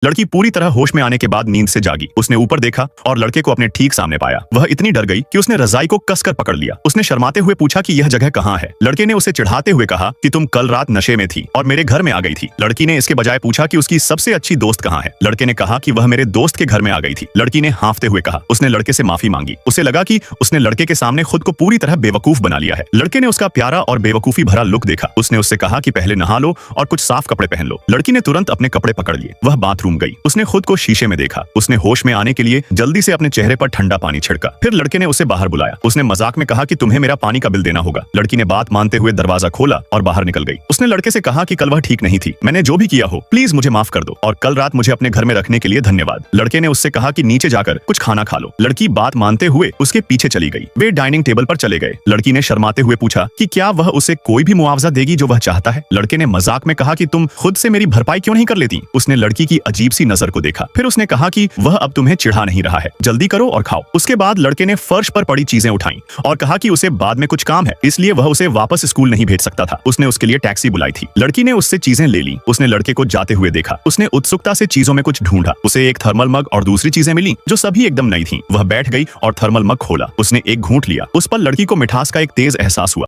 लड़की पूरी तरह होश में आने के बाद नींद से जागी। उसने ऊपर देखा और लड़के को अपने ठीक सामने पाया। वह इतनी डर गई कि उसने रजाई को कसकर पकड़ लिया। उसने शर्माते हुए पूछा कि यह जगह कहाँ है। लड़के ने उसे चिढ़ाते हुए कहा कि तुम कल रात नशे में थी और मेरे घर में आ गई थी। लड़की ने इसके बजाय पूछा कि उसकी सबसे अच्छी दोस्त कहाँ है। लड़के ने कहा कि वह मेरे दोस्त के घर में आ गई थी। लड़की ने हाँफते हुए कहा। उसने लड़के से माफी मांगी। उसे लगा कि उसने लड़के के सामने खुद को पूरी तरह बेवकूफ बना लिया है। लड़के ने उसका प्यारा और बेवकूफी भरा लुक देखा। उसने उससे कहा कि पहले नहा लो और कुछ साफ कपड़े पहन लो। लड़की ने तुरंत अपने कपड़े पकड़ लिए। वह बाथरूम गई। उसने खुद को शीशे में देखा। उसने होश में आने के लिए जल्दी से अपने चेहरे पर ठंडा पानी छिड़का। फिर लड़के ने उसे बाहर बुलाया। उसने मजाक में कहा कि तुम्हें मेरा पानी का बिल देना होगा। लड़की ने बात मानते हुए दरवाजा खोला और बाहर निकल गई। उसने लड़के से कहा कि कल वह ठीक नहीं थी। मैंने जो भी किया हो प्लीज मुझे माफ कर दो और कल रात मुझे अपने घर में रखने के लिए धन्यवाद। लड़के ने उससे कहा कि नीचे जाकर कुछ खाना खा लो। लड़की बात मानते हुए उसके पीछे चली गई। वे डाइनिंग टेबल पर चले गए। लड़की ने शर्माते हुए पूछा कि क्या वह उसे कोई भी मुआवजा देगी जो वह चाहता है। लड़के ने मजाक में कहा कि तुम खुद से मेरी भरपाई क्यों नहीं कर लेती। उसने लड़की की अजीब सी नजर को देखा। फिर उसने कहा कि वह अब तुम्हें चिढ़ा नहीं रहा है, जल्दी करो और खाओ। उसके बाद लड़के ने फर्श पर पड़ी चीजें उठाई और कहा कि उसे बाद में कुछ काम है, इसलिए वह उसे वापस स्कूल नहीं भेज सकता था। उसने उसके लिए टैक्सी बुलाई थी। लड़की ने उससे चीजें ले ली। उसने लड़के को जाते हुए देखा। उसने उत्सुकता से चीजों में कुछ ढूंढा। उसे एक थर्मल मग और दूसरी चीजें मिली जो सभी एकदम नई थी। वह बैठ गई और थर्मल मग खोला। उसने एक घूंट लिया। उस पर लड़की को मिठास का एक तेज एहसास हुआ।